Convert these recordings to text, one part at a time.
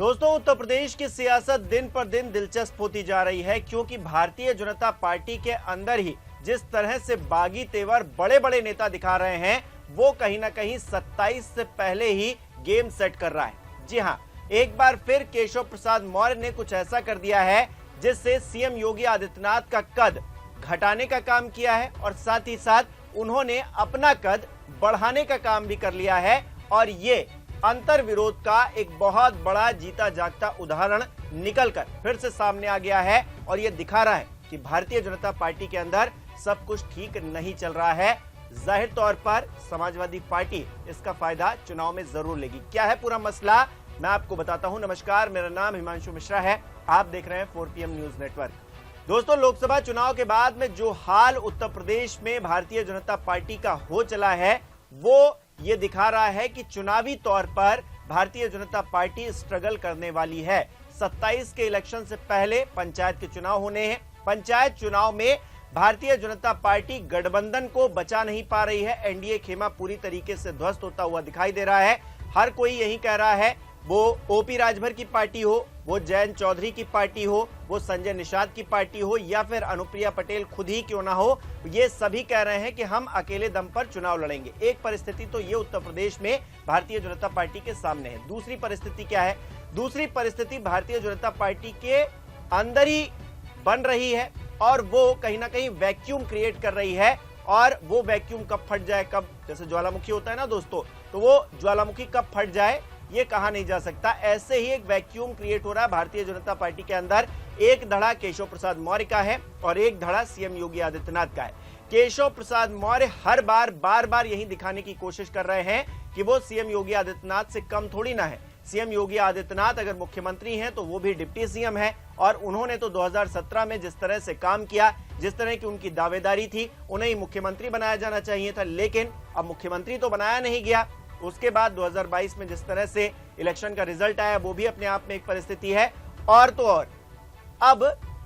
दोस्तों, उत्तर प्रदेश की सियासत दिन पर दिन दिलचस्प होती जा रही है, क्योंकि भारतीय जनता पार्टी के अंदर ही जिस तरह से बागी तेवर बड़े बड़े नेता दिखा रहे हैं, वो कहीं ना कहीं 27 से पहले ही गेम सेट कर रहा है। जी हां, एक बार फिर केशव प्रसाद मौर्य ने कुछ ऐसा कर दिया है जिससे सीएम योगी आदित्यनाथ का कद घटाने का काम किया है और साथ ही साथ उन्होंने अपना कद बढ़ाने का काम भी कर लिया है। और ये अंतर विरोध का एक बहुत बड़ा जीता जागता उदाहरण निकलकर फिर से सामने आ गया है और ये दिखा रहा है कि भारतीय जनता पार्टी के अंदर सब कुछ ठीक नहीं चल रहा है। जाहिर तौर पर समाजवादी पार्टी इसका फायदा चुनाव में जरूर लेगी। क्या है पूरा मसला, मैं आपको बताता हूं। नमस्कार, मेरा नाम हिमांशु मिश्रा है, आप देख रहे हैं 4PM न्यूज नेटवर्क। दोस्तों, लोकसभा चुनाव के बाद में जो हाल उत्तर प्रदेश में भारतीय जनता पार्टी का हो चला है, वो ये दिखा रहा है कि चुनावी तौर पर भारतीय जनता पार्टी स्ट्रगल करने वाली है। 27 के इलेक्शन से पहले पंचायत के चुनाव होने हैं। पंचायत चुनाव में भारतीय जनता पार्टी गठबंधन को बचा नहीं पा रही है। एनडीए खेमा पूरी तरीके से ध्वस्त होता हुआ दिखाई दे रहा है। हर कोई यही कह रहा है, वो ओपी राजभर की पार्टी हो, वो जयंत चौधरी की पार्टी हो, वो संजय निषाद की पार्टी हो या फिर अनुप्रिया पटेल खुद ही क्यों ना हो, ये सभी कह रहे हैं कि हम अकेले दम पर चुनाव लड़ेंगे। एक परिस्थिति तो ये उत्तर प्रदेश में भारतीय जनता पार्टी के सामने है। दूसरी परिस्थिति क्या है? दूसरी परिस्थिति भारतीय जनता पार्टी के अंदर ही बन रही है और वो कहीं ना कहीं वैक्यूम क्रिएट कर रही है। और वो वैक्यूम कब फट जाए, कब, जैसे ज्वालामुखी होता है ना दोस्तों, तो वो ज्वालामुखी कब फट जाए ये कहा नहीं जा सकता। ऐसे ही एक वैक्यूम क्रिएट हो रहा है भारतीय जनता पार्टी के अंदर। एक धड़ा केशव प्रसाद मौर्य का है और एक धड़ा सीएम योगी आदित्यनाथ का है। केशव प्रसाद मौर्य हर बार बार यही दिखाने की कोशिश कर रहे हैं कि वो सीएम योगी आदित्यनाथ से कम थोड़ी ना है। सीएम योगी आदित्यनाथ अगर मुख्यमंत्री हैं तो वो भी डिप्टी सीएम है और उन्होंने तो 2017 में जिस तरह से काम किया, जिस तरह की उनकी दावेदारी थी, उन्हें ही मुख्यमंत्री बनाया जाना चाहिए था। लेकिन अब मुख्यमंत्री तो बनाया नहीं गया। उसके बाद 2022 में जिस तरह से इलेक्शन का रिजल्ट आया, वो भी अपने आप में एक परिस्थिति है। और तो और अब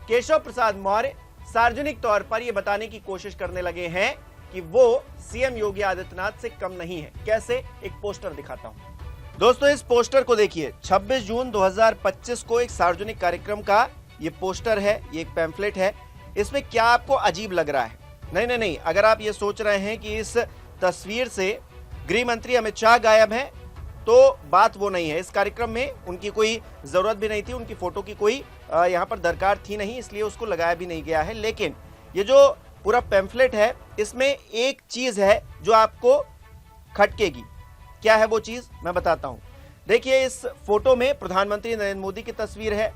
केशव प्रसाद मौर्य सार्वजनिक तौर पर यह बताने की कोशिश करने लगे हैं कि वो सीएम योगी आदित्यनाथ से कम नहीं है। कैसे? एक पोस्टर दिखाता हूं दोस्तों। इस पोस्टर को देखिए, 26 जून 2025 को एक सार्वजनिक कार्यक्रम का ये पोस्टर है, ये एक पैम्फलेट है। इसमें क्या आपको अजीब लग रहा है? नहीं, अगर आप ये सोच रहे हैं कि इस तस्वीर से गृह मंत्री अमित शाह गायब हैं, तो बात वो नहीं है। इस कार्यक्रम में उनकी कोई जरूरत भी नहीं थी, उनकी फोटो की कोई यहाँ पर दरकार थी नहीं, इसलिए उसको लगाया भी नहीं गया है। लेकिन ये जो पूरा पैम्फलेट है, इसमें एक चीज है जो आपको खटकेगी। क्या है वो चीज, मैं बताता हूं। देखिए, इस फोटो में प्रधानमंत्री नरेंद्र मोदी की तस्वीर है।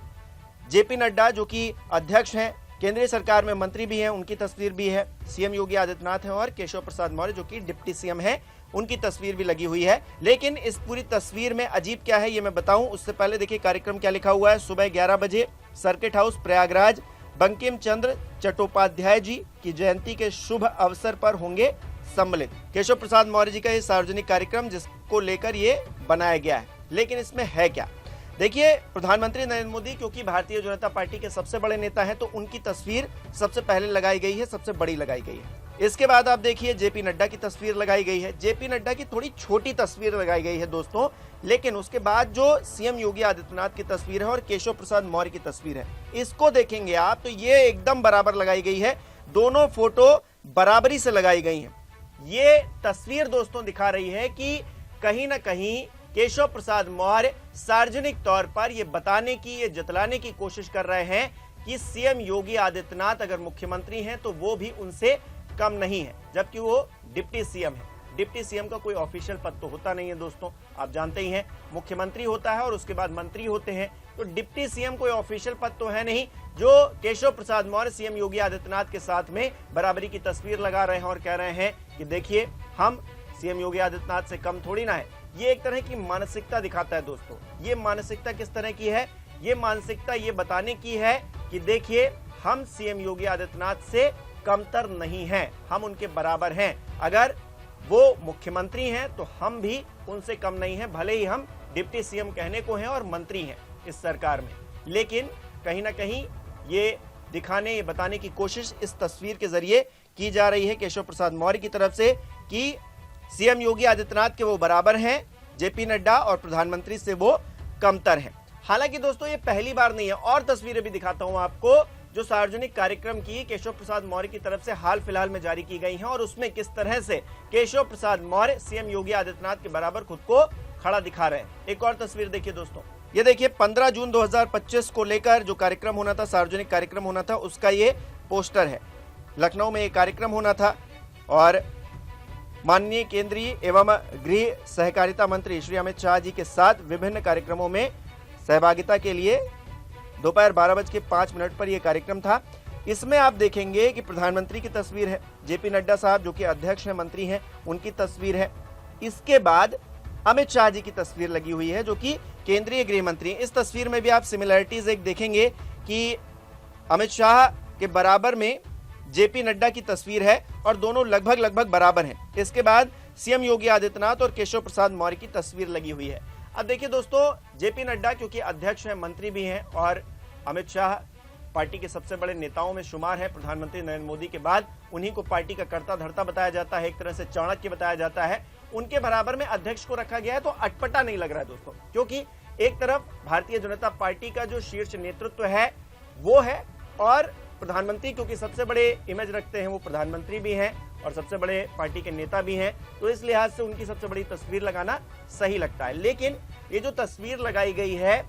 जेपी नड्डा जो कि अध्यक्ष हैं, केंद्रीय सरकार में मंत्री भी हैं, उनकी तस्वीर भी है। सीएम योगी आदित्यनाथ हैं और केशव प्रसाद मौर्य जो कि डिप्टी सीएम हैं, उनकी तस्वीर भी लगी हुई है। लेकिन इस पूरी तस्वीर में अजीब क्या है ये मैं बताऊं, उससे पहले देखिए कार्यक्रम क्या लिखा हुआ है। सुबह 11 बजे सर्किट हाउस प्रयागराज, बंकिम चंद्र चट्टोपाध्याय जी की जयंती के शुभ अवसर पर होंगे सम्मिलित। केशव प्रसाद मौर्य जी का ये सार्वजनिक कार्यक्रम जिसको लेकर ये बनाया गया है। लेकिन इसमें है क्या? देखिए, प्रधानमंत्री नरेंद्र मोदी क्योंकि भारतीय जनता पार्टी के सबसे बड़े नेता हैं, तो उनकी तस्वीर सबसे पहले लगाई गई है, सबसे बड़ी लगाई गई है। इसके बाद आप देखिए जेपी नड्डा की तस्वीर लगाई गई है। जेपी नड्डा की थोड़ी छोटी तस्वीर लगाई गई है दोस्तों। लेकिन उसके बाद जो सीएम योगी आदित्यनाथ की तस्वीर है और केशव प्रसाद मौर्य की तस्वीर है, इसको देखेंगे आप तो ये एकदम बराबर लगाई गई है। दोनों फोटो बराबरी से लगाई गई है। ये तस्वीर दोस्तों दिखा रही है कि कहीं ना कहीं केशव प्रसाद मौर्य सार्वजनिक तौर पर यह बताने की, ये जतलाने की कोशिश कर रहे हैं कि सीएम योगी आदित्यनाथ अगर मुख्यमंत्री हैं तो वो भी उनसे कम नहीं है, जबकि वो डिप्टी सीएम है। डिप्टी सीएम का कोई ऑफिशियल पद तो होता नहीं है दोस्तों, आप जानते ही हैं। मुख्यमंत्री होता है और उसके बाद मंत्री होते हैं, तो डिप्टी सीएम कोई ऑफिशियल पद तो है नहीं। जो केशव प्रसाद मौर्य सीएम योगी आदित्यनाथ के साथ में बराबरी की तस्वीर लगा रहे हैं और कह रहे हैं कि देखिए हम सीएम योगी आदित्यनाथ से कम थोड़ी ना है, ये एक तरह की मानसिकता दिखाता है दोस्तों। ये मानसिकता किस तरह की है? ये मानसिकता ये बताने की है कि देखिए हम सीएम योगी आदित्यनाथ से कमतर नहीं हैं, हम उनके बराबर हैं। अगर वो मुख्यमंत्री हैं तो हम भी उनसे कम नहीं हैं, भले ही हम डिप्टी सीएम कहने को हैं और मंत्री हैं इस सरकार में। लेकिन कहीं ना कहीं ये दिखाने, ये बताने की कोशिश इस तस्वीर के जरिए की जा रही है केशव प्रसाद मौर्य की तरफ से कि सीएम योगी आदित्यनाथ के वो बराबर हैं जेपी नड्डा और प्रधानमंत्री से वो कमतर हैं। हालांकि दोस्तों ये पहली बार नहीं है, और तस्वीरें भी दिखाता हूं आपको जो सार्वजनिक कार्यक्रम की केशव प्रसाद मौर्य की तरफ से हाल फिलहाल में जारी की गई हैं, और उसमें किस तरह से केशव प्रसाद मौर्य सीएम योगी आदित्यनाथ के बराबर खुद को खड़ा दिखा रहे हैं। एक और तस्वीर देखिए दोस्तों, ये देखिए 15 जून 2025 को लेकर जो कार्यक्रम होना था, सार्वजनिक कार्यक्रम होना था, उसका ये पोस्टर है। लखनऊ में एक कार्यक्रम होना था और माननीय केंद्रीय एवं गृह सहकारिता मंत्री श्री अमित शाह जी के साथ विभिन्न कार्यक्रमों में सहभागिता के लिए दोपहर 12:05 पर यह कार्यक्रम था। इसमें आप देखेंगे कि प्रधानमंत्री की तस्वीर है, जेपी नड्डा साहब जो कि अध्यक्ष हैं, मंत्री हैं, उनकी तस्वीर है। इसके बाद अमित शाह जी की तस्वीर लगी हुई है जो कि केंद्रीय गृह मंत्री। इस तस्वीर में भी आप सिमिलरिटीज एक देखेंगे कि अमित शाह के बराबर में जेपी नड्डा की तस्वीर है और दोनों लगभग बराबर हैं। इसके बाद सीएम योगी आदित्यनाथ और केशव प्रसाद मौर्य की तस्वीर लगी हुई है। अब देखिए दोस्तों, जेपी नड्डा क्योंकि अध्यक्ष हैं, मंत्री भी हैं और अमित शाह पार्टी के सबसे बड़े नेताओं में शुमार है। प्रधानमंत्री नरेंद्र मोदी के बाद उन्हीं को पार्टी का कर्ता धर्ता बताया जाता है, एक तरह से चाणक्य बताया जाता है। उनके बराबर में अध्यक्ष को रखा गया है तो अटपटा नहीं लग रहा है दोस्तों, क्योंकि एक तरफ भारतीय जनता पार्टी का जो शीर्ष नेतृत्व है वो है, और प्रधानमंत्री क्योंकि सबसे बड़े इमेज रखते हैं, वो प्रधानमंत्री भी हैं और सबसे बड़े पार्टी के नेता भी हैं, तो इस लिहाज से उनकी सबसे बड़ी तस्वीर लगाना सही लगता है। लेकिन ये जो तस्वीर लगाई गई है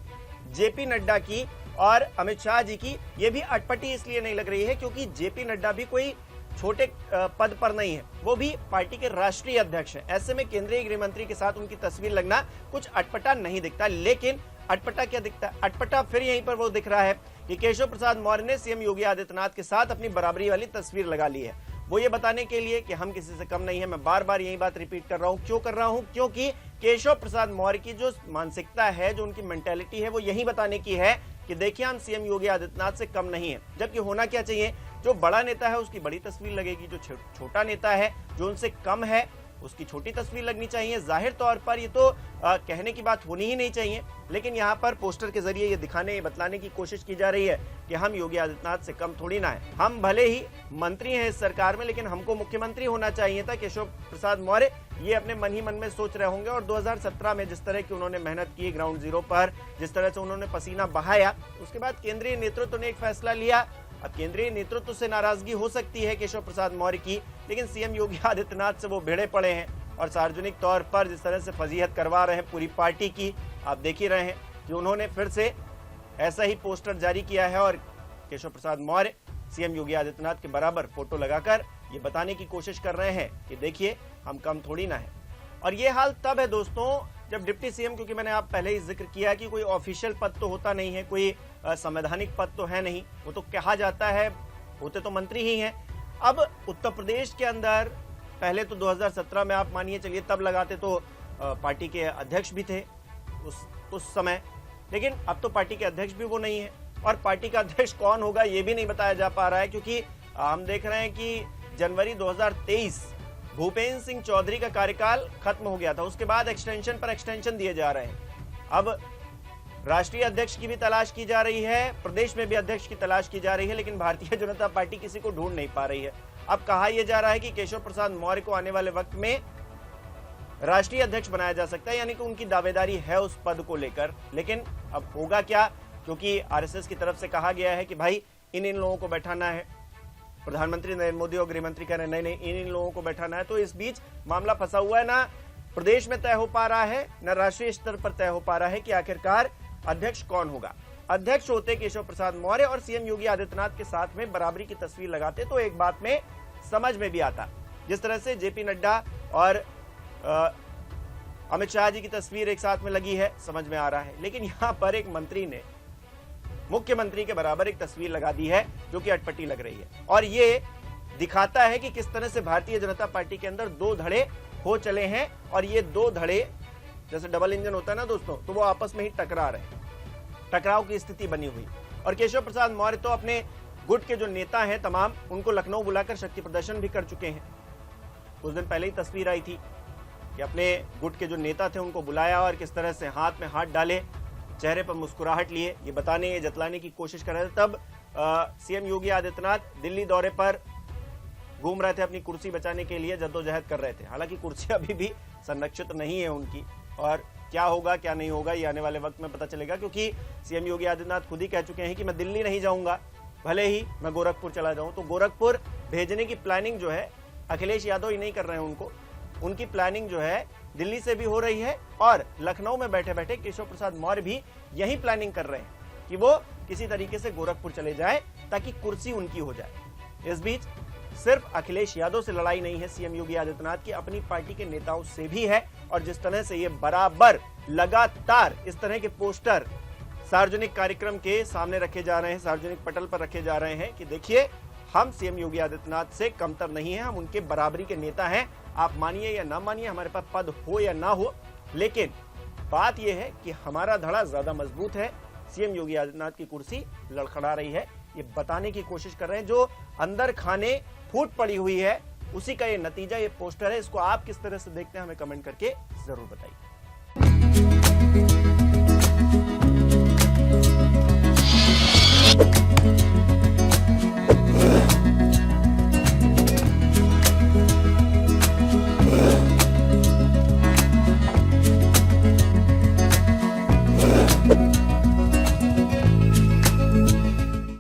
जेपी नड्डा की और अमित शाह जी की, ये भी अटपटी इसलिए नहीं लग रही है क्योंकि जेपी नड्डा भी कोई छोटे पद पर नहीं है, वो भी पार्टी के राष्ट्रीय अध्यक्ष हैं। ऐसे में केंद्रीय गृह मंत्री के साथ उनकी तस्वीर लगना कुछ अटपटा नहीं दिखता। लेकिन अटपटा क्या दिखता है? अटपटा फिर यहीं पर वो दिख रहा है कि केशव प्रसाद मौर्य ने सीएम योगी आदित्यनाथ के साथ अपनी बराबरी वाली तस्वीर लगा ली है, वो ये बताने के लिए कि हम किसी से कम नहीं है। मैं बार बार यही बात रिपीट कर रहा हूं। क्यों कर रहा हूं? क्योंकि केशव प्रसाद मौर्य की जो मानसिकता है, जो उनकी मेंटेलिटी है, वो यही बताने की है कि देखिए हम सीएम योगी आदित्यनाथ से कम नहीं है। जबकि होना क्या चाहिए, जो बड़ा नेता है उसकी बड़ी तस्वीर लगेगी, जो छोटा नेता है, जो उनसे कम है, उसकी छोटी तस्वीर लगनी चाहिए। जाहिर तौर पर ये तो कहने की बात होनी ही नहीं चाहिए, लेकिन यहाँ पर पोस्टर के जरिए ये दिखाने, ये बतलाने की कोशिश की जा रही है कि हम योगी आदित्यनाथ से कम थोड़ी ना है। हम भले ही मंत्री हैं इस सरकार में, लेकिन हमको मुख्यमंत्री होना चाहिए था। केशव प्रसाद मौर्य ये अपने मन ही मन में सोच रहे होंगे, और 2017 में जिस तरह की उन्होंने मेहनत की ग्राउंड जीरो पर, जिस तरह से उन्होंने पसीना बहाया, उसके बाद केंद्रीय नेतृत्व ने एक फैसला लिया। अब केंद्रीय नेतृत्व से नाराजगी हो सकती है केशव प्रसाद मौर्य की, लेकिन सीएम योगी आदित्यनाथ से वो भिड़े पड़े हैं और सार्वजनिक तौर पर जिस तरह से फजीहत करवा रहे हैं पूरी पार्टी की, आप देख ही रहे हैं कि उन्होंने फिर से ऐसा ही पोस्टर जारी किया है और केशव प्रसाद मौर्य सीएम योगी आदित्यनाथ के बराबर फोटो लगाकर ये बताने की कोशिश कर रहे हैं कि देखिए हम कम थोड़ी ना है। और ये हाल तब है दोस्तों जब डिप्टी सीएम, क्योंकि मैंने आप पहले ही जिक्र किया कि कोई ऑफिशियल पद तो होता नहीं है, कोई संवैधानिक पद तो है नहीं, वो तो कहा जाता है होते तो मंत्री ही हैं। अब उत्तर प्रदेश के अंदर पहले तो 2017 में आप मानिए चलिए तब लगाते तो पार्टी के अध्यक्ष भी थे उस समय, लेकिन अब तो पार्टी के अध्यक्ष भी वो नहीं है, और पार्टी का अध्यक्ष कौन होगा ये भी नहीं बताया जा पा रहा है, क्योंकि हम देख रहे हैं कि जनवरी 2023 भूपेंद्र सिंह चौधरी का कार्यकाल खत्म हो गया था, उसके बाद एक्सटेंशन पर एक्सटेंशन दिए जा रहे हैं। अब राष्ट्रीय अध्यक्ष की भी तलाश की जा रही है, प्रदेश में भी अध्यक्ष की तलाश की जा रही है, लेकिन भारतीय जनता पार्टी किसी को ढूंढ नहीं पा रही है। अब कहा यह जा रहा है कि केशव प्रसाद मौर्य को आने वाले वक्त में राष्ट्रीय अध्यक्ष बनाया जा सकता है, यानी कि उनकी दावेदारी है उस पद को लेकर। लेकिन अब होगा क्या, क्योंकि आरएसएस की तरफ से कहा गया है कि भाई इन लोगों को बैठाना है। प्रधानमंत्री नरेंद्र मोदी और गृह मंत्री कह रहे हैं नहीं इन लोगों को बैठाना है। तो इस बीच मामला फंसा हुआ है, ना प्रदेश में तय हो पा रहा है, न राष्ट्रीय स्तर पर तय हो पा रहा है कि आखिरकार अध्यक्ष कौन होगा। अध्यक्ष होते केशव प्रसाद मौर्य और सीएम योगी आदित्यनाथ के साथ में बराबरी की तस्वीर लगाते तो एक बात में समझ में भी आता। जिस तरह से जेपी नड्डा और अमित शाह जी की तस्वीर एक साथ में लगी है, समझ में आ रहा है, लेकिन यहां पर एक मंत्री ने मुख्यमंत्री के बराबर एक तस्वीर लगा दी है जो कि अटपटी लग रही है, और ये दिखाता है कि किस तरह से भारतीय जनता पार्टी के अंदर दो धड़े हो चले हैं, और ये दो धड़े जैसे डबल इंजन होता है ना दोस्तों, तो वो आपस में ही टकरा रहे हैं, टकराव की स्थिति बनी हुई। और केशव प्रसाद मौर्य तो अपने गुट के जो नेता हैं तमाम, उनको लखनऊ बुलाकर शक्ति प्रदर्शन भी कर चुके हैं। कुछ दिन पहले ही तस्वीर आई थी कि अपने गुट के जो नेता थे उनको बुलाया और किस तरह से हाथ में हाथ डाले, चेहरे पर मुस्कुराहट लिए, ये बताने, ये जतलाने की कोशिश कर रहे थे। तब सीएम योगी आदित्यनाथ दिल्ली दौरे पर घूम रहे थे, अपनी कुर्सी बचाने के लिए जद्दोजहद कर रहे थे। हालांकि कुर्सी अभी भी संरक्षित नहीं है उनकी, और क्या होगा क्या नहीं होगा ये आने वाले वक्त में पता चलेगा, क्योंकि सीएम योगी आदित्यनाथ खुद ही कह चुके हैं कि मैं दिल्ली नहीं जाऊंगा, भले ही मैं गोरखपुर चला जाऊं। तो गोरखपुर भेजने की प्लानिंग जो है अखिलेश यादव ही नहीं कर रहे हैं, उनकी प्लानिंग जो है दिल्ली से भी हो रही है और लखनऊ में बैठे बैठे केशव प्रसाद मौर्य भी यही प्लानिंग कर रहे हैं कि वो किसी तरीके से गोरखपुर चले जाए ताकि कुर्सी उनकी हो जाए। इस बीच सिर्फ अखिलेश यादव से लड़ाई नहीं है सीएम योगी आदित्यनाथ की, अपनी पार्टी के नेताओं से भी है। और जिस तरह से ये बराबर लगातार इस तरह के पोस्टर सार्वजनिक कार्यक्रम के सामने रखे जा रहे हैं, सार्वजनिक पटल पर रखे जा रहे हैं कि देखिए हम सीएम योगी आदित्यनाथ से कमतर नहीं है, हम उनके बराबरी के नेता हैं। आप मानिए या ना मानिए, हमारे पास पद हो या ना हो, लेकिन बात यह है कि हमारा धड़ा ज्यादा मजबूत है। सीएम योगी आदित्यनाथ की कुर्सी लड़खड़ा रही है, ये बताने की कोशिश कर रहे हैं। जो अंदर खाने फूट पड़ी हुई है उसी का ये नतीजा, ये पोस्टर है। इसको आप किस तरह से देखते हैं हमें कमेंट करके जरूर बताइए।